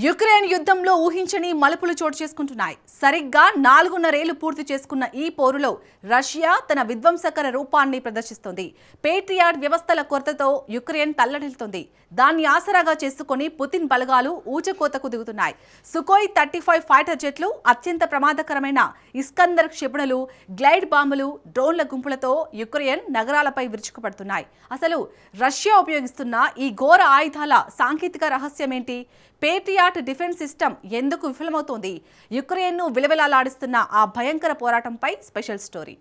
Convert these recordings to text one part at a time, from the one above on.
Ukraine యుద్ధంలో ఊహించని మలుపులు చోటు చేసుకుంటున్నాయి. సరిగ్గా 4.5 ఏళ్లు పూర్తి చేసుకున్న ఈ పోరులో రష్యా తన విధ్వంసకర రూపాన్ని ప్రదర్శిస్తోంది. పేట్రియాట్ వ్యవస్థల కొరతతో యుక్రెయిన్ తల్లడిల్లుతోంది. దాన్ని ఆసరాగా చేసుకుని పుతిన్ బలగాలు ఊచకోతకు దిగుతున్నాయి. సుఖోయ్ 35 ఫైటర్ జెట్లు, అత్యంత ప్రమాదకరమైన ఇస్కందర్ క్షిపణులు, గ్లైడ్ బాంబులు, డ్రోన్ల గుంపులతో యుక్రెయిన్ నగరాలపై విరుచుకుపడుతున్నాయి. అసలు రష్యా ఉపయోగిస్తున్న ఈ ఘోర ఆయుధాల సాంకేతిక రహస్యమేంటి? పేట్రియాట్ డిఫెన్స్ సిస్టమ్ ఎందుకు విఫలమవుతోంది? యుక్రెయిన్ను విలవిలలాడిస్తున్న ఆ భయంకర పోరాటంపై స్పెషల్ స్టోరీ.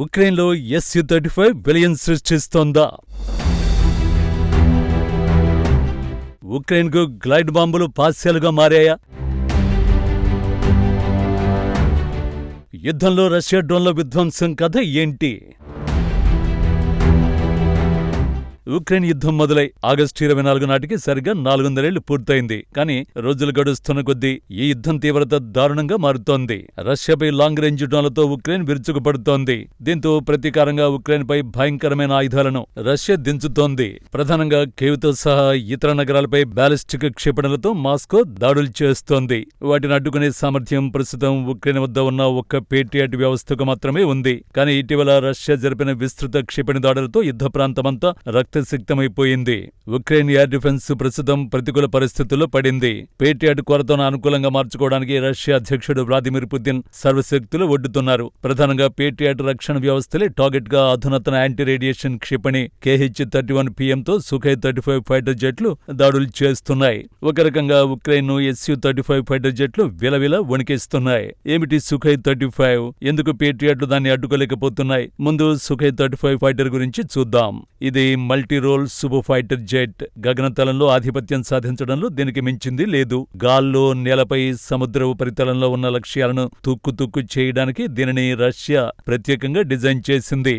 ఉక్రెయిన్లో Su-35 విలయం సృష్టిస్తోందా? ఉక్రెయిన్కు గ్లైడ్ బాంబులు పాస్యాలుగా మారాయా? యుద్ధంలో రష్యా డ్రోన్ల విధ్వంసం కథ ఏంటి? ఉక్రెయిన్ యుద్ధం మొదలై ఆగస్టు 24 నాటికి సరిగ్గా 400 ఏళ్లు పూర్తయింది. కానీ రోజులు గడుస్తున్న కొద్దీ ఈ యుద్ధం తీవ్రత దారుణంగా మారుతోంది. రష్యాపై లాంగ్ రేంజ్ డ్రోన్లతో ఉక్రెయిన్ విరుచుకుపడుతోంది. దీంతో ప్రతీకారంగా ఉక్రెయిన్పై భయంకరమైన ఆయుధాలను రష్యా దించుతోంది. ప్రధానంగా కీవ్తో సహా ఇతర నగరాలపై బ్యాలిస్టిక్ క్షిపణులతో మాస్కో దాడులు చేస్తోంది. వాటిని అడ్డుకునే సామర్థ్యం ప్రస్తుతం ఉక్రెయిన్ వద్ద ఉన్న ఒక్క పేట్రియాట్ వ్యవస్థకు మాత్రమే ఉంది. కానీ ఇటీవల రష్యా జరిపిన విస్తృత క్షిపణి దాడులతో యుద్ధ ప్రాంతమంతా రక్తసిక్తమైపోయింది. ఉక్రెయిన్ ఎయిర్ డిఫెన్స్ ప్రస్తుతం ప్రతికూల పరిస్థితుల్లో పడింది. పేట్రియాట్ కొరతను అనుకూలంగా మార్చుకోవడానికి రష్యా అధ్యక్షుడు వ్లాదిమిర్ పుతిన్ సర్వశక్తులు ఒడ్డుతున్నారు. ప్రధానంగా పేట్రియాట్ రక్షణ వ్యవస్థలే టార్గెట్ గా అధునాతన యాంటీ రేడియేషన్ క్షిపణి KH-31PM తో సుఖోయ్ 35 ఫైటర్ జెట్లు దాడులు చేస్తున్నాయి. ఒక రకంగా ఉక్రెయిన్ ను Su-35 ఫైటర్ జెట్లు విలవిల వణికిస్తున్నాయి. ఏమిటి సుఖోయ్ 35? ఎందుకు పేట్రియాట్లు దాన్ని అడ్డుకోలేకపోతున్నాయి? ముందు సుఖోయ్ 35 ఫైటర్ గురించి చూద్దాం. ఇది multi role super fighter jet. గగనతలంలో ఆధిపత్యం సాధించడంలో దీనికి మించింది లేదు. గాల్లో, నేలపై, సముద్ర ఉపరితలంలో ఉన్న లక్ష్యాలను తుక్కు చేయడానికి దీనిని రష్యా ప్రత్యేకంగా డిజైన్ చేసింది.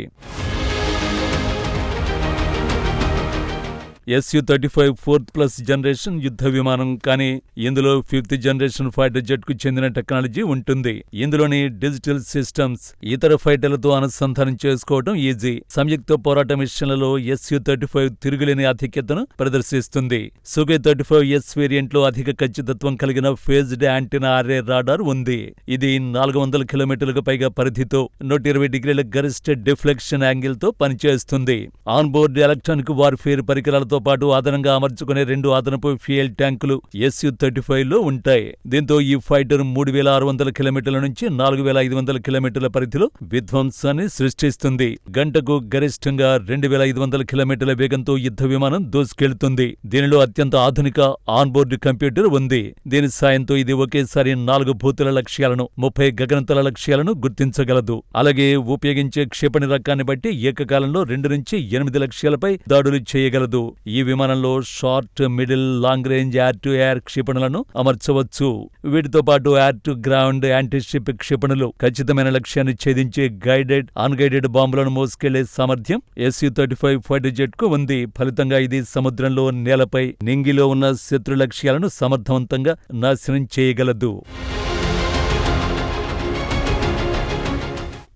Su-35 4th ప్లస్ జనరేషన్ యుద్ధ విమానం. కానీ ఇందులో 5th జనరేషన్ ఫైటర్ జెట్ కు చెందిన టెక్నాలజీ ఉంటుంది. ఇందులోని డిజిటల్ సిస్టమ్స్ ఇతర ఫైటర్లతో అనుసంధానం చేసుకోవడం ఈజీ. సంయుక్త పోరాట మిషన్లలో Su-35 తిరుగులేని ఆధిక్యతను ప్రదర్శిస్తుంది. సుఖోయ్ 35S వేరియంట్ లో అధిక ఖచ్చితత్వం కలిగిన ఫేజ్డ్ యాంటెన్నా అర్రే రాడార్ ఉంది. ఇది 400 కిలోమీటర్లకు పైగా పరిధితో 120 డిగ్రీల గరిష్ట డిఫ్లెక్షన్ యాంగిల్ తో పనిచేస్తుంది. ఆన్ బోర్డ్ ఎలక్ట్రానిక్ వార్ఫేర్ పరికరాలతో పాటు అదనంగా అమర్చుకునే 2 అదనపు ఫ్యూయల్ ట్యాంకులు Su-35 లో ఉంటాయి. దీంతో ఈ ఫైటర్ 3600 కిలోమీటర్ల నుంచి 4500 కిలోమీటర్ల పరిధిలో విధ్వంసాన్ని సృష్టిస్తుంది. గంటకు గరిష్టంగా 2500 కిలోమీటర్ల వేగంతో యుద్ధ విమానం దూసుకెళ్తుంది. దీనిలో అత్యంత ఆధునిక ఆన్బోర్డ్ కంప్యూటర్ ఉంది. దీని సాయంతో ఇది ఒకేసారి 4 భూతుల లక్ష్యాలను, 30 గగనతల లక్ష్యాలను గుర్తించగలదు. అలాగే ఉపయోగించే క్షిపణి రకాన్ని బట్టి ఏకకాలంలో 2 నుంచి 8 లక్ష్యాలపై దాడులు చేయగలదు. ఈ విమానంలో short, middle, long range air to air క్షిపణులను అమర్చవచ్చు. వీటితో పాటు ఎయిర్ టు గ్రౌండ్ యాంటీషిప్ క్షిపణులు, ఖచ్చితమైన లక్ష్యాన్ని ఛేదించే గైడెడ్, అన్గైడెడ్ బాంబులను మోసుకెళ్లే సామర్థ్యం Su-35 ఫైటర్ జెట్ కు ఉంది. ఫలితంగా ఇది సముద్రంలో, నేలపై, నింగిలో ఉన్న శత్రు లక్ష్యాలను సమర్థవంతంగా నాశనం చేయగలదు.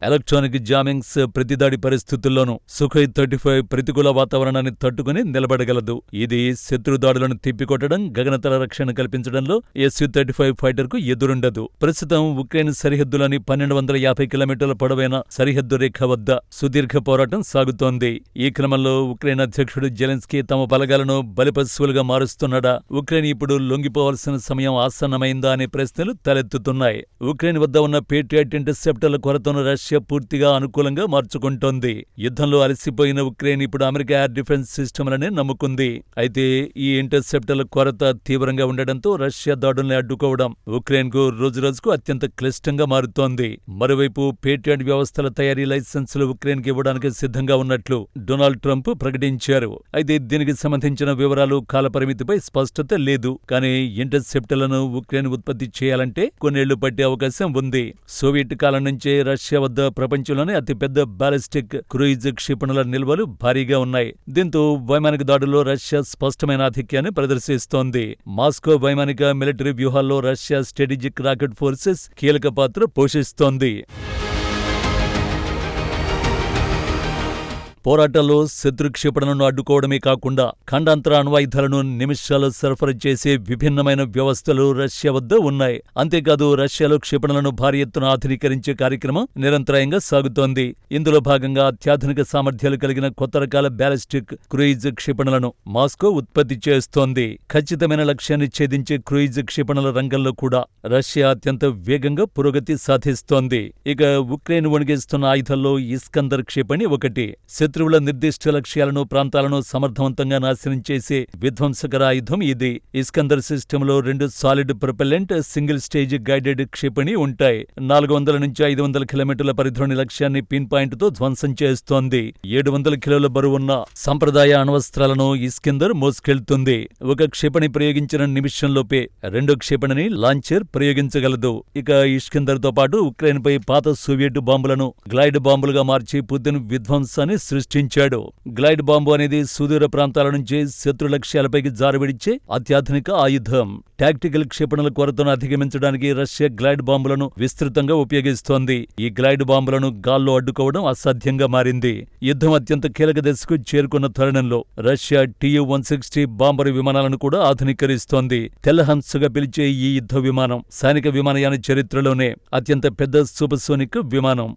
ఎలక్ట్రానిక్ జామింగ్స్ ప్రతిదాడి పరిస్థితుల్లోనూ సుఖోయ్ 35 ప్రతికూల వాతావరణాన్ని తట్టుకుని నిలబడగలదు. ఇది శత్రు దాడులను తిప్పికొట్టడం, గగనతల రక్షణ కల్పించడంలో Su-35 ఫైటర్ కు ఎదురుండదు. ప్రస్తుతం ఉక్రెయిన్ సరిహద్దులోని 1250 కిలోమీటర్ల పొడవైన సరిహద్దు రేఖ వద్ద సుదీర్ఘ పోరాటం సాగుతోంది. ఈ క్రమంలో ఉక్రెయిన్ అధ్యక్షుడు జెలెన్స్కీ తమ బలగాలను బలిపశువులుగా మారుస్తున్నాడా? ఉక్రెయిన్ ఇప్పుడు లొంగిపోవాల్సిన సమయం ఆసన్నమైందా అనే ప్రశ్నలు తలెత్తుతున్నాయి. ఉక్రెయిన్ వద్ద ఉన్న పేట్రియాట్ ఇంటర్సెప్టర్ల కొరతను రష్యా పూర్తిగా అనుకూలంగా మార్చుకుంటోంది. యుద్ధంలో అలసిపోయిన ఉక్రెయిన్ ఇప్పుడు అమెరికా ఎయిర్ డిఫెన్స్ సిస్టమ్లనే నమ్ముకుంది. అయితే ఈ ఇంటర్సెప్టర్ల కొరత తీవ్రంగా ఉండడంతో రష్యా దాడుల్ని అడ్డుకోవడం ఉక్రెయిన్ కు రోజురోజుకు అత్యంత క్లిష్టంగా మారుతోంది. మరోవైపు పేట్రియాట్ వ్యవస్థల తయారీ లైసెన్సులు ఉక్రెయిన్ కి ఇవ్వడానికి సిద్ధంగా ఉన్నట్లు డొనాల్డ్ ట్రంప్ ప్రకటించారు. అయితే దీనికి సంబంధించిన వివరాలు, కాలపరిమితిపై స్పష్టత లేదు. కానీ ఇంటర్సెప్టర్లను ఉక్రెయిన్ ఉత్పత్తి చేయాలంటే కొన్నేళ్లు పట్టే అవకాశం ఉంది. సోవియట్ కాలం నుంచే రష్యా వద్ద ప్రపంచంలోనే అతిపెద్ద బాలిస్టిక్ క్రూయిజ్ క్షిపణుల నిల్వలు భారీగా ఉన్నాయి. దీంతో వైమానిక దాడుల్లో రష్యా స్పష్టమైన ఆధిక్యాన్ని ప్రదర్శిస్తోంది. మాస్కో వైమానిక, మిలిటరీ వ్యూహాల్లో రష్యా స్ట్రాటజిక్ రాకెట్ ఫోర్సెస్ కీలక పాత్ర పోషిస్తోంది. పోరాటాల్లో శత్రు క్షిపణులను అడ్డుకోవడమే కాకుండా ఖండాంతర అణ్వాయుధాలను నిమిషాల్లో సరఫరా చేసే విభిన్నమైన వ్యవస్థలు రష్యా వద్ద ఉన్నాయి. అంతేకాదు రష్యాలో క్షిపణులను భారీ ఎత్తున ఆధునీకరించే కార్యక్రమం నిరంతరాయంగా సాగుతోంది. ఇందులో భాగంగా అత్యాధునిక సామర్థ్యాలు కలిగిన కొత్త రకాల బ్యాలిస్టిక్ క్రూయిజ్ క్షిపణులను మాస్కో ఉత్పత్తి చేస్తోంది. ఖచ్చితమైన లక్ష్యాన్ని ఛేదించే క్రూయిజ్ క్షిపణుల రంగంలో కూడా రష్యా అత్యంత వేగంగా పురోగతి సాధిస్తోంది. ఇక ఉక్రెయిన్ వణిగిస్తున్న ఆయుధాల్లో ఇస్కందర్ క్షిపణి ఒకటి. శత్రువుల నిర్దిష్ట లక్ష్యాలను, ప్రాంతాలను సమర్థవంతంగా నాశనం చేసే విధ్వంసకర ఆయుధం ఇది. ఇస్కందర్ సిస్టంలో 2 solid propellant single stage guided క్షిపణి ఉంటాయి. 400 నుంచి 500 కిలోమీటర్ల పరిధిలోని లక్ష్యాన్ని పిన్ పాయింట్ తో ధ్వంసం చేస్తోంది. 700 కిలోల బరువున్న సంప్రదాయ అణ్వస్త్రాలను ఇస్కందర్ మోసుకెళ్తుంది. ఒక క్షిపణి ప్రయోగించిన నిమిషంలోపే రెండో క్షిపణిని లాంచర్ ప్రయోగించగలదు. ఇక ఇస్కందర్ తో పాటు ఉక్రెయిన్ పై పాత సోవియట్ బాంబులను గ్లైడ్ బాంబులుగా మార్చి పుతిన్ విధ్వంసాన్ని సృష్టించాడు. గ్లైడ్ బాంబు అనేది సుదూర ప్రాంతాల నుంచి శత్రు లక్ష్యాలపైకి జారవిడిచే అత్యాధునిక ఆయుధం. టాక్టికల్ క్షిపణుల కొరతను అధిగమించడానికి రష్యా గ్లైడ్ బాంబులను విస్తృతంగా ఉపయోగిస్తోంది. ఈ గ్లైడ్ బాంబులను గాల్లో అడ్డుకోవడం అసాధ్యంగా మారింది. యుద్ధం అత్యంత కీలక దశకు చేరుకున్న తరుణంలో రష్యా Tu-160 బాంబరు విమానాలను కూడా ఆధునీకరిస్తోంది. తెల్లహంసగా పిలిచే ఈ యుద్ధ విమానం సైనిక విమానయాన చరిత్రలోనే అత్యంత పెద్ద సూపర్సోనిక్ విమానం.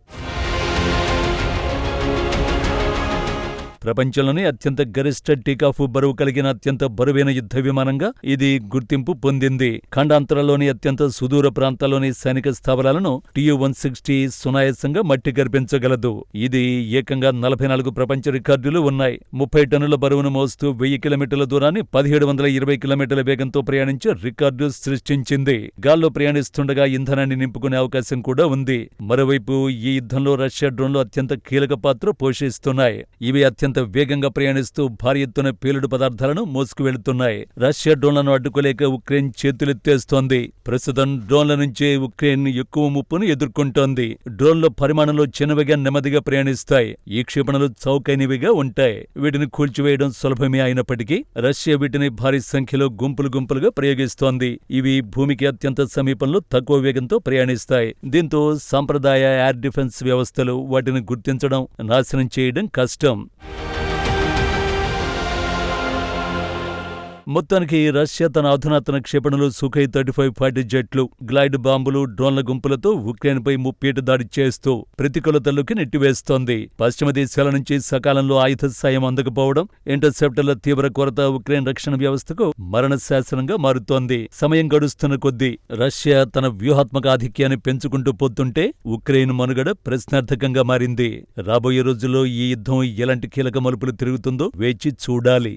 ప్రపంచంలోనే అత్యంత గరిష్ట టేకాఫ్ బరువు కలిగిన అత్యంత బరువైన యుద్ధ విమానంగా ఇది గుర్తింపు పొందింది. ఖండాంతరంలోని అత్యంత సుదూర ప్రాంతాల్లోని సైనిక స్థావరాలను Tu-160 సునాయాసంగా మట్టి గర్పించగలదు. ఇది ఏకంగా 44 ప్రపంచ రికార్డులు ఉన్నాయి. 30 టన్నుల బరువును మోస్తూ 1000 కిలోమీటర్ల దూరాన్ని 1720 కిలోమీటర్ల వేగంతో ప్రయాణించే రికార్డు సృష్టించింది. గాల్లో ప్రయాణిస్తుండగా ఇంధనాన్ని నింపుకునే అవకాశం కూడా ఉంది. మరోవైపు ఈ యుద్ధంలో రష్యా డ్రోన్లు అత్యంత కీలక పాత్ర పోషిస్తున్నాయి. ఇవి అత్యంత వేగంగా ప్రయాణిస్తూ భారీ ఎత్తున పేలుడు పదార్థాలను మోసుకువెళుతున్నాయి. Russia డ్రోన్లను అడ్డుకోలేక Ukraine చేతులెత్తేస్తోంది. ప్రస్తుతం డ్రోన్ల నుంచే ఉక్రెయిన్ ఎక్కువ ముప్పును ఎదుర్కొంటోంది. డ్రోన్ల పరిమాణంలో చిన్నవిగా నెమ్మదిగా ప్రయాణిస్తాయి. ఈ క్షిపణులు చౌకైనవిగా ఉంటాయి. వీటిని కూల్చివేయడం సులభమే అయినప్పటికీ రష్యా వీటిని భారీ సంఖ్యలో గుంపులుగా ప్రయోగిస్తోంది. ఇవి భూమికి అత్యంత సమీపంలో తక్కువ వేగంతో ప్రయాణిస్తాయి. దీంతో సాంప్రదాయ ఎయిర్ డిఫెన్స్ వ్యవస్థలు వాటిని గుర్తించడం, నాశనం చేయడం కష్టం. మొత్తానికి రష్యా తన అధునాతన క్షిపణులు, Sukhoi-35 ఫైటర్ జెట్లు, గ్లైడ్ బాంబులు, డ్రోన్ల గుంపులతో ఉక్రెయిన్పై ముప్పేట దాడి చేస్తూ ప్రతికూలతల్లోకి నెట్టివేస్తోంది. పశ్చిమ దేశాల నుంచి సకాలంలో ఆయుధ సాయం అందకపోవడం, ఇంటర్సెప్టర్ల తీవ్ర కొరత ఉక్రెయిన్ రక్షణ వ్యవస్థకు మరణశాసనంగా మారుతోంది. సమయం గడుస్తున్న కొద్దీ రష్యా తన వ్యూహాత్మక ఆధిక్యాన్ని పెంచుకుంటూ పోతుంటే ఉక్రెయిన్ మనుగడ ప్రశ్నార్థకంగా మారింది. రాబోయే రోజుల్లో ఈ యుద్ధం ఎలాంటి కీలక మలుపులు తిరుగుతుందో వేచి చూడాలి.